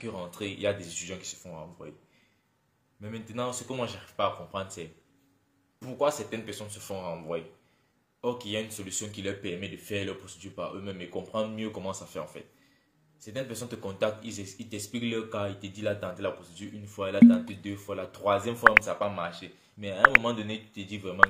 que rentrer, il y a des étudiants qui se font renvoyer. Mais maintenant, ce que moi, j'arrive pas à comprendre, c'est pourquoi certaines personnes se font renvoyer. Or qu'il y a une solution qui leur permet de faire leur procédure par eux-mêmes et comprendre mieux comment ça fait en fait. Certaines personnes te contactent, ils t'expliquent leur cas, ils te disent, il a tenté la procédure une fois, il a tenté deux fois, la troisième fois, ça n'a pas marché. Mais à un moment donné, tu te dis vraiment,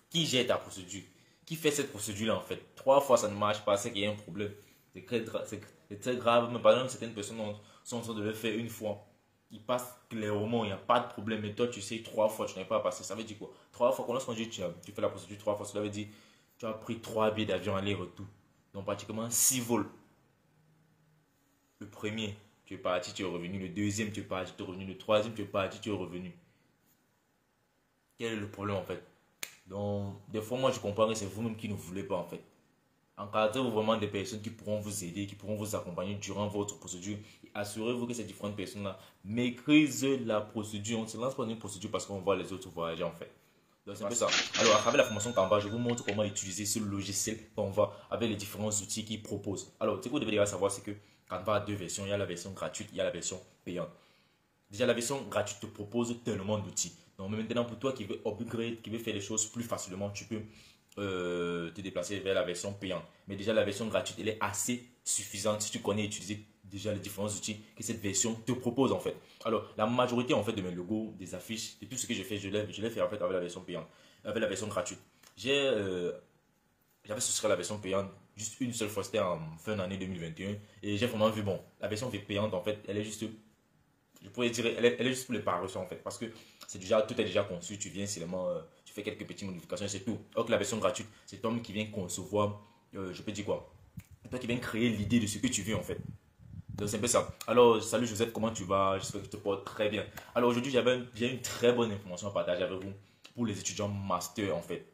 qui gère ta procédure? Qui fait cette procédure-là en fait? Trois fois, ça ne marche pas, c'est qu'il y a un problème. C'est très grave. Mais par exemple, certaines personnes sont en train de le faire une fois. Ils passent clairement, il n'y a pas de problème. Mais toi, tu sais, trois fois, tu n'avais pas passé. Ça veut dire quoi? Trois fois, lorsqu'on dit tu fais la procédure trois fois, cela veut dire tu as pris trois billets d'avion aller-retour. Donc, pratiquement six vols. Le premier, tu es parti, tu es revenu. Le deuxième, tu es parti, tu es revenu. Le troisième, tu es parti, tu es revenu. Quel est le problème en fait? Donc, des fois, moi, je comprends que c'est vous-même qui ne voulez pas en fait. Encadrez-vous vraiment des personnes qui pourront vous aider, qui pourront vous accompagner durant votre procédure. Assurez-vous que ces différentes personnes-là maîtrisent la procédure. On ne se lance pas dans une procédure parce qu'on voit les autres voyager en fait. Donc c'est un peu ça. Alors à travers la formation Canva, je vous montre comment utiliser ce logiciel Canva avec les différents outils qu'il propose. Alors ce que vous devez déjà savoir, c'est que Canva a deux versions. Il y a la version gratuite, il y a la version payante. Déjà la version gratuite te propose tellement d'outils. Donc maintenant pour toi qui veux upgrade, qui veut faire les choses plus facilement, tu peux te déplacer vers la version payante. Mais déjà la version gratuite, elle est assez suffisante si tu connais utiliser déjà les différents outils que cette version te propose en fait. Alors la majorité en fait de mes logos, des affiches, de tout ce que je fais, je l'ai fait en fait avec la version payante, avec la version gratuite. J'avais souscrit à la version payante juste une seule fois, c'était en fin d'année 2021 et j'ai vraiment vu bon, la version payante en fait, elle est juste, je pourrais dire, elle est juste pour les paresseux en fait, parce que tout est déjà conçu, tu viens seulement, tu fais quelques petites modifications, c'est tout. Alors que la version gratuite, c'est toi qui viens concevoir, je peux dire quoi, c'est toi qui viens créer l'idée de ce que tu veux en fait. Donc c'est un peu ça. Alors, salut Joseph, comment tu vas? J'espère que tu te portes très bien. Alors aujourd'hui, j'ai une très bonne information à partager avec vous pour les étudiants master en fait.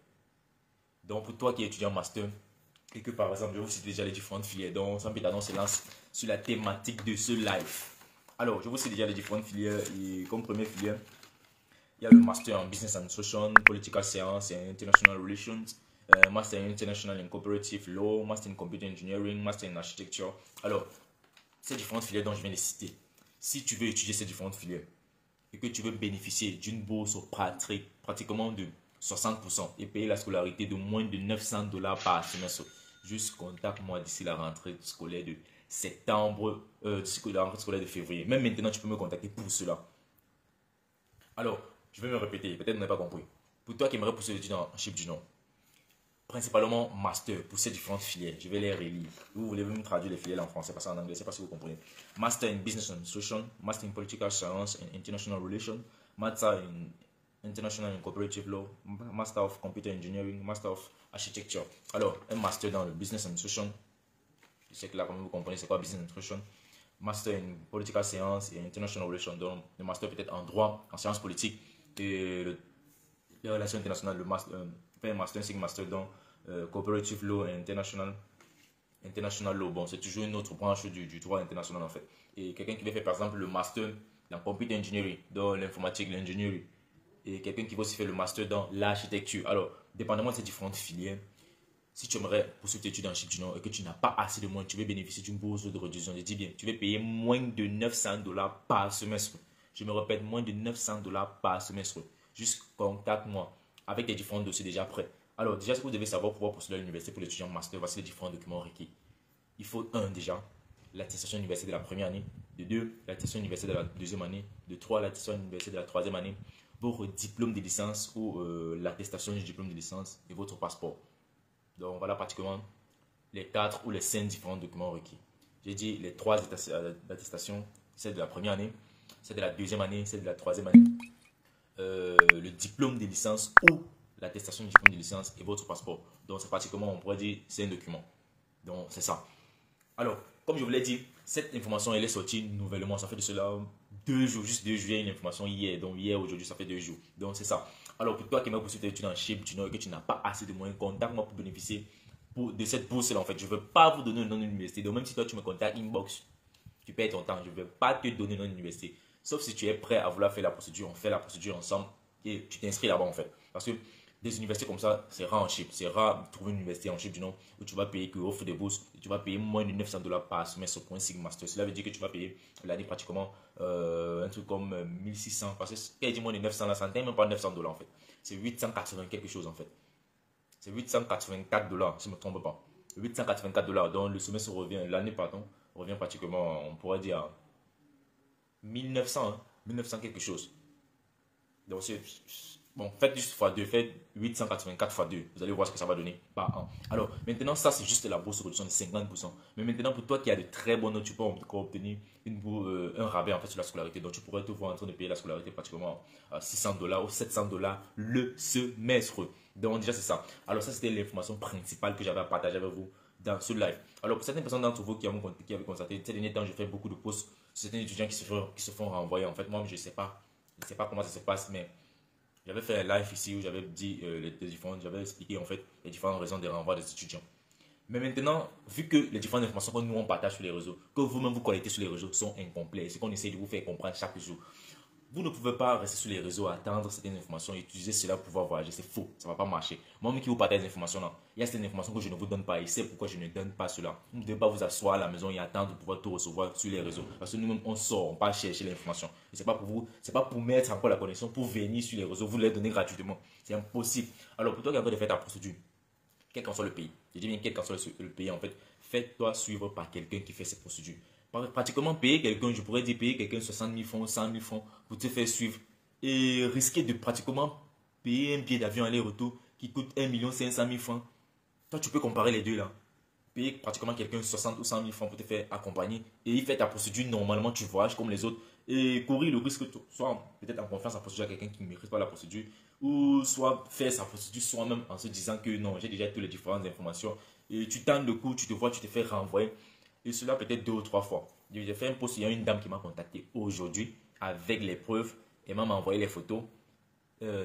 Donc pour toi qui es étudiant master, et que par exemple, je vous cite déjà les différentes filières. Donc, sans plus tarder, on se lance sur la thématique de ce live. Alors, je vous cite déjà les différentes filières. Et comme première filière, il y a le Master en Business Administration, Political Science et International Relations, Master in International and Cooperative Law, Master in Computer Engineering, Master in Architecture. Alors, ces différentes filières dont je viens de citer, si tu veux étudier ces différentes filières et que tu veux bénéficier d'une bourse pratiquement de 60% et payer la scolarité de moins de 900 dollars par semestre, juste contacte-moi d'ici la rentrée scolaire de septembre, d'ici la rentrée scolaire de février. Même maintenant, tu peux me contacter pour cela. Alors, je vais me répéter, peut-être que vous n'avez pas compris. Pour toi qui aimerais pousser l'étude en chip du Nord, principalement master pour ces différentes filières, je vais les relire. Vous voulez me traduire les filières en français, parce qu'en anglais, c'est pas si vous comprenez. Master in Business Administration, Master in Political Science and International Relations, Master in International and Cooperative Law, Master of Computer Engineering, Master of Architecture. Alors, un master dans le Business Administration, je sais que là, comme vous comprenez, c'est quoi Business Administration. Master in Political Science et International Relations, donc le master peut-être en droit, en sciences politiques et les relations internationales, le master, un master, un master dans Cooperative Law et International Law. Bon, c'est toujours une autre branche du droit international en fait. Et quelqu'un qui veut faire par exemple le master dans Computer Engineering, dans l'informatique, l'ingénierie, et quelqu'un qui va aussi faire le master dans l'architecture. Alors, dépendamment de ces différentes filières, si tu aimerais poursuivre tes études en Chine du Nord et que tu n'as pas assez de moyens, tu veux bénéficier d'une bourse de réduction. Je dis bien, tu veux payer moins de 900 dollars par semestre. Je me répète, moins de 900 dollars par semestre. Juste contacte-moi avec les différents dossiers déjà prêts. Alors, déjà, ce que vous devez savoir pour pouvoir poursuivre à l'université pour l'étudiant master, voici les différents documents requis. Il faut déjà, l'attestation universitaire de la première année. De deux, l'attestation universitaire de la deuxième année. De trois, l'attestation universitaire de la troisième année. Votre diplôme de licence ou l'attestation du diplôme de licence et votre passeport. Donc voilà pratiquement les 4 ou les 5 différents documents requis. J'ai dit les 3 attestations, celle de la première année, celle de la deuxième année, celle de la troisième année, le diplôme de licence ou l'attestation du diplôme de licence et votre passeport. Donc c'est pratiquement, on pourrait dire, c'est un document. Donc c'est ça. Alors, comme je vous l'ai dit, cette information elle est sortie nouvellement, ça fait de cela 2 jours, juste 2 jours, il y a une information hier, donc hier, aujourd'hui, ça fait 2 jours. Donc c'est ça. Alors pour toi qui m'as poursuivi tes études en chip, tu que tu n'as pas assez de moyens, contacte-moi pour bénéficier de cette bourse là en fait. Je ne veux pas vous donner le nom de l'université, donc même si toi tu me contactes inbox, tu perds ton temps, je ne vais pas te donner le nom de l'université. Sauf si tu es prêt à vouloir faire la procédure, on fait la procédure ensemble et tu t'inscris là-bas en fait. Parce que Des universités comme ça, c'est rare en Chypre. C'est rare de trouver une université en Chypre du nom où tu vas payer, que offre des bourses, et tu vas payer moins de 900 dollars par semestre pour un Sigma Master. Cela veut dire que tu vas payer l'année pratiquement un truc comme 1600. Parce que quand il dit moins de 900 là, ça n'atteint même pas 900 dollars en fait. C'est 880 quelque chose en fait. C'est 884 dollars, si je ne me trompe pas. 884 dollars. Donc le semestre revient, l'année, pardon, revient pratiquement, on pourrait dire, 1900, hein, 1900 quelque chose. Donc c'est. Bon, faites juste x2, faites 884 x2. Vous allez voir ce que ça va donner par an. Alors, maintenant, ça, c'est juste la bourse de réduction de 50%. Mais maintenant, pour toi qui as de très bonnes notes, tu peux encore obtenir un rabais en fait sur la scolarité. Donc, tu pourrais te voir en train de payer la scolarité pratiquement à 600 dollars ou 700 dollars le semestre. Donc, déjà, c'est ça. Alors, ça, c'était l'information principale que j'avais à partager avec vous dans ce live. Alors, pour certaines personnes d'entre vous qui avaient constaté, ces derniers temps, je fais beaucoup de posts sur certains étudiants qui se font renvoyer. En fait, moi, je ne sais pas. Je ne sais pas comment ça se passe, mais j'avais fait un live ici où j'avais dit j'avais expliqué en fait les différentes raisons des renvois des étudiants. Mais maintenant, vu que les différentes informations que nous on partage sur les réseaux, que vous-même vous collectez sur les réseaux sont incomplets, ce qu'on essaie de vous faire comprendre chaque jour, vous ne pouvez pas rester sur les réseaux, attendre certaines informations et utiliser cela pour pouvoir voyager. C'est faux, ça ne va pas marcher. Moi-même qui vous partage des informations là, il y a certaines informations que je ne vous donne pas et c'est pourquoi je ne donne pas cela. Vous ne devez pas vous asseoir à la maison et attendre de pouvoir tout recevoir sur les réseaux. Parce que nous-mêmes, on sort, on part chercher l'information. Et ce n'est pas pour vous, c'est pas pour mettre encore la connexion, pour venir sur les réseaux, vous les donner gratuitement. C'est impossible. Alors pour toi qui as envie de faire ta procédure, quel qu'en soit le pays, je dis bien quel qu'en soit le pays en fait, fais-toi suivre par quelqu'un qui fait cette procédure. Pratiquement payer quelqu'un, je pourrais dire payer quelqu'un 60 000 francs, 100 000 francs pour te faire suivre et risquer de pratiquement payer un billet d'avion aller-retour qui coûte 1 500 000 francs. Toi, tu peux comparer les deux là. Payer pratiquement quelqu'un 60 ou 100 000 francs pour te faire accompagner et il fait ta procédure normalement, tu voyages comme les autres et courir le risque que soit peut-être en confiance en procédure à quelqu'un qui ne maîtrise pas la procédure ou soit faire sa procédure soi-même en se disant que non, j'ai déjà toutes les différentes informations et tu tentes le coup, tu te vois, tu te fais renvoyer. Et cela peut-être 2 ou 3 fois. J'ai fait un post, il y a une dame qui m'a contacté aujourd'hui avec les preuves. Elle m'a envoyé les photos.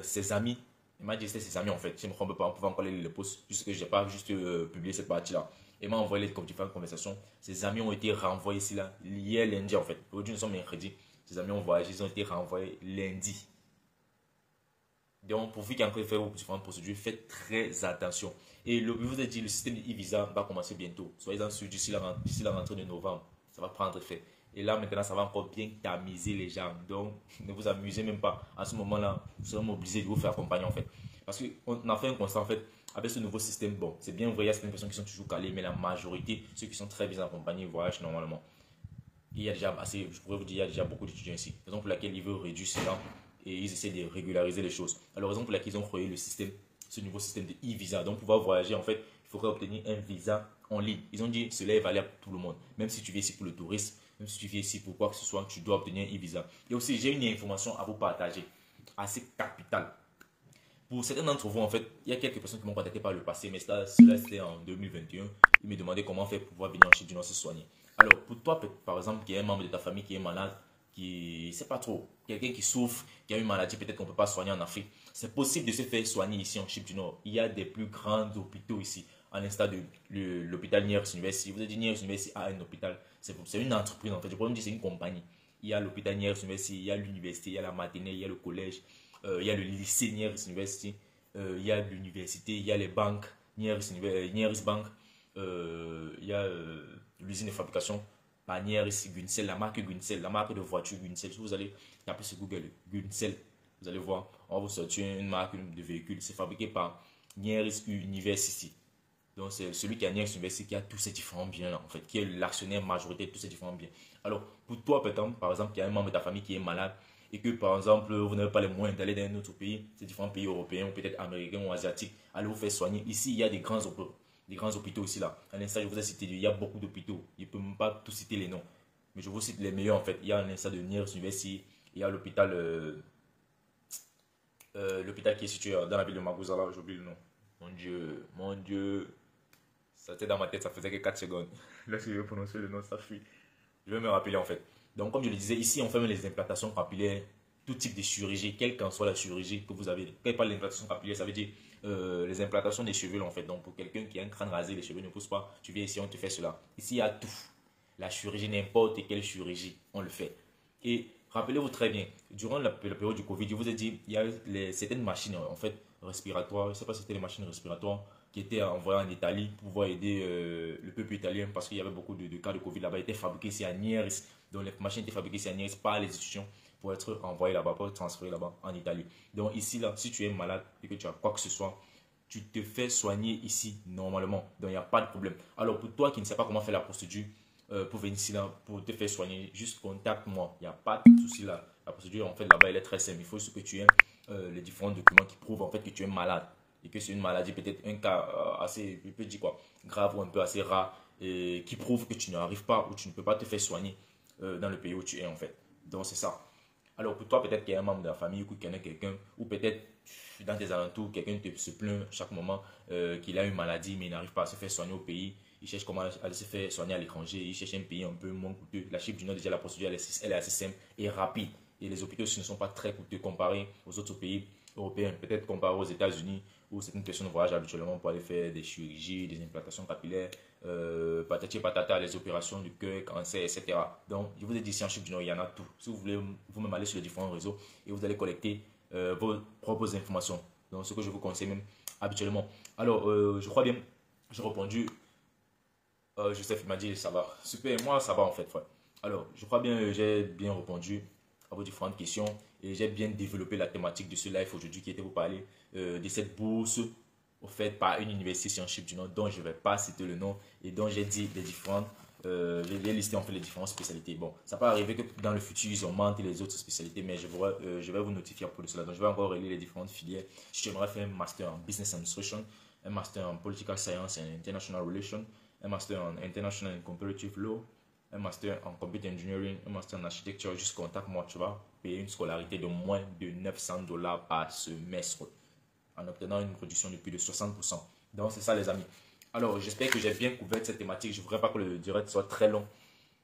Ses amis, elle m'a dit que c'était ses amis en fait. Je ne me trompe pas, on pouvait encore lire les posts. Juste que je n'ai pas juste publié cette partie-là. Elle m'a envoyé les différentes conversations. Ses amis ont été renvoyés ici là, hier lundi en fait. Aujourd'hui nous sommes mercredi. Ses amis ont voyagé, ils ont été renvoyés lundi. Donc, pour vous qui avez fait vos différentes procédures, faites très attention. Et je vous ai dit, le système de e-visa va commencer bientôt. Soyez-en sûrs, d'ici la rentrée de novembre, ça va prendre effet. Et là, maintenant, ça va encore bien tamiser les gens. Donc, ne vous amusez même pas. À ce moment-là, vous serez obligé de vous faire accompagner, en fait. Parce qu'on a fait un constat, en fait, avec ce nouveau système. Bon, c'est bien vrai, il y a certaines personnes qui sont toujours calées, mais la majorité, ceux qui sont très bien accompagnés, voyagent normalement. Il y a déjà assez, je pourrais vous dire, il y a déjà beaucoup d'étudiants ici. Raison pour laquelle ils veulent réduire cela et ils essaient de régulariser les choses. Alors, raison pour laquelle ils ont créé le système, ce nouveau système de e-visa. Donc, pour pouvoir voyager, en fait, il faudrait obtenir un visa en ligne. Ils ont dit, cela est valable pour tout le monde. Même si tu viens ici pour le tourisme, même si tu viens ici pour quoi que ce soit, tu dois obtenir un e-visa. Et aussi, j'ai une information à vous partager, assez capitale. Pour certains d'entre vous, en fait, il y a quelques personnes qui m'ont contacté par le passé, mais cela c'était en 2021. Ils me demandaient comment faire pour pouvoir venir en Chine du Nord se soigner. Alors, pour toi, par exemple, qui est un membre de ta famille qui est malade, qui ne sait pas trop, quelqu'un qui souffre, qui a une maladie, peut-être qu'on ne peut pas soigner en Afrique, c'est possible de se faire soigner ici en Chine du Nord. Il y a des plus grands hôpitaux ici, à l'instar de l'hôpital Nieres University. Vous avez dit Nieres University a un hôpital, c'est une entreprise en fait, je pourrais me dire c'est une compagnie. Il y a l'hôpital Nieres University, il y a l'université, il y a la matinée, il y a le collège. Il y a le lycée Nieres University, il y a l'université, il y a les banques, Nieres Bank, il y a l'usine de fabrication par Nieres Guncel, la marque Guncel, la marque de voiture Guncel. Si vous allez taper sur Google Guncel, vous allez voir, on va vous sortir une marque de véhicule. C'est fabriqué par Nieres University. Donc c'est celui qui a Nieres University qui a tous ces différents biens là, en fait, qui est l'actionnaire majoritaire de tous ces différents biens. Alors pour toi peut-être, par exemple, il y a un membre de ta famille qui est malade, et que par exemple vous n'avez pas les moyens d'aller dans un autre pays, ces différents pays européens ou peut-être américains ou asiatiques, allez vous faire soigner. Ici, il y a des grands hôpitaux ici là. À l'instant, je vous ai cité, il y a beaucoup d'hôpitaux. Je ne peux même pas tout citer les noms, mais je vous cite les meilleurs en fait. Il y a à l'instant de Nieres University, il y a l'hôpital qui est situé dans la ville de Maguzala, j'ai oublié le nom. Mon Dieu, ça était dans ma tête, ça faisait que 4 secondes. Là, si je vais prononcer le nom, ça fuit. Je vais me rappeler en fait. Donc, comme je le disais, ici, on fait même les implantations capillaires, tout type de chirurgie, quelle qu'en soit la chirurgie que vous avez. Quand je parle d'implantation capillaire, ça veut dire les implantations des cheveux en fait. Donc, pour quelqu'un qui a un crâne rasé, les cheveux ne poussent pas, tu viens ici, on te fait cela. Ici, il y a tout. La chirurgie, n'importe quelle chirurgie, on le fait. Et Rappelez-vous très bien, durant la période du Covid, je vous ai dit, il y a certaines machines en fait respiratoires, je ne sais pas si c'était les machines respiratoires qui étaient envoyées en Italie pour pouvoir aider le peuple italien parce qu'il y avait beaucoup de cas de Covid là-bas, étaient fabriquées ici à Niers, donc les machines étaient fabriquées ici à Niers par les institutions pour être envoyées là-bas, pour être transférées là-bas en Italie. Donc ici, là, si tu es malade et que tu as quoi que ce soit, tu te fais soigner ici normalement, donc il n'y a pas de problème. Alors pour toi qui ne sais pas comment faire la procédure, pour venir ici là, pour te faire soigner, juste contacte-moi. Il n'y a pas de souci là. La procédure en fait là-bas elle est très simple. Il faut ce que tu aies les différents documents qui prouvent en fait que tu es malade et que c'est une maladie peut-être un cas assez, je peux dire quoi, grave ou un peu assez rare et qui prouve que tu n'arrives pas ou tu ne peux pas te faire soigner dans le pays où tu es en fait. Donc c'est ça. Alors pour toi, peut-être qu'il y a un membre de la famille ou qu'il connaît quelqu'un, ou peut-être dans tes alentours, quelqu'un se plaint chaque moment qu'il a une maladie mais il n'arrive pas à se faire soigner au pays. Il cherche comment aller se faire soigner à l'étranger. Il cherche un pays un peu moins coûteux. La Chine du Nord, déjà, la procédure elle est assez simple et rapide. Et les hôpitaux aussi ne sont pas très coûteux comparés aux autres pays européens. Peut-être comparé aux États-Unis où certaines personnes voyagent habituellement pour aller faire des chirurgies, des implantations capillaires, patati patata, les opérations du cœur, cancer, etc. Donc, je vous ai dit ici en Chine du Nord, il y en a tout. Si vous voulez, vous-même aller sur les différents réseaux et vous allez collecter vos propres informations. Donc, ce que je vous conseille même habituellement. Alors, je crois bien, j'ai répondu. Joseph m'a dit ça va. Super, moi ça va en fait, frère. Alors, je crois bien j'ai bien répondu à vos différentes questions et j'ai bien développé la thématique de ce live aujourd'hui qui était pour parler de cette bourse offerte par une université scientifique du Nord dont je ne vais pas citer le nom et dont j'ai dit les différentes, j'ai listé en fait les différentes spécialités. Bon, ça peut arriver que dans le futur ils augmentent les autres spécialités, mais je vais vous notifier pour cela. Donc, je vais encore relire les différentes filières. Si j'aimerais faire un master en business administration, un master en political science and international relations, un master en International and Comparative Law, un master en Computer Engineering, un master en architecture, juste contacte-moi, tu vas payer une scolarité de moins de $900 par semestre en obtenant une réduction de plus de 60%. Donc, c'est ça, les amis. Alors, j'espère que j'ai bien couvert cette thématique. Je ne voudrais pas que le direct soit très long.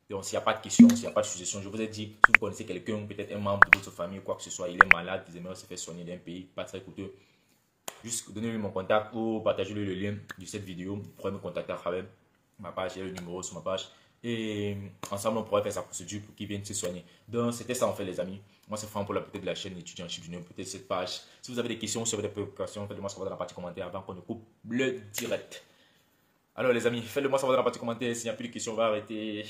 Donc, s'il n'y a pas de questions, s'il n'y a pas de suggestions, je vous ai dit, si vous connaissez quelqu'un, peut-être un membre de votre famille, quoi que ce soit, il est malade, il aimerait se faire soigner d'un pays pas très coûteux, juste donnez-lui mon contact ou partagez-lui le lien de cette vidéo. Vous pourrez me contacter à travers ma page, il y a le numéro sur ma page. Et ensemble, on pourrait faire sa procédure pour qu'il vienne se soigner. Donc, c'était ça en fait, les amis. Moi, c'est Franck pour la peut-être de la chaîne étudiant Chip Junior, peut-être cette page. Si vous avez des questions, si vous avez des préoccupations, faites-le moi savoir dans la partie commentaire avant qu'on ne coupe le direct. Alors, les amis, faites-le moi savoir dans la partie commentaire. S'il n'y a plus de questions, on va arrêter.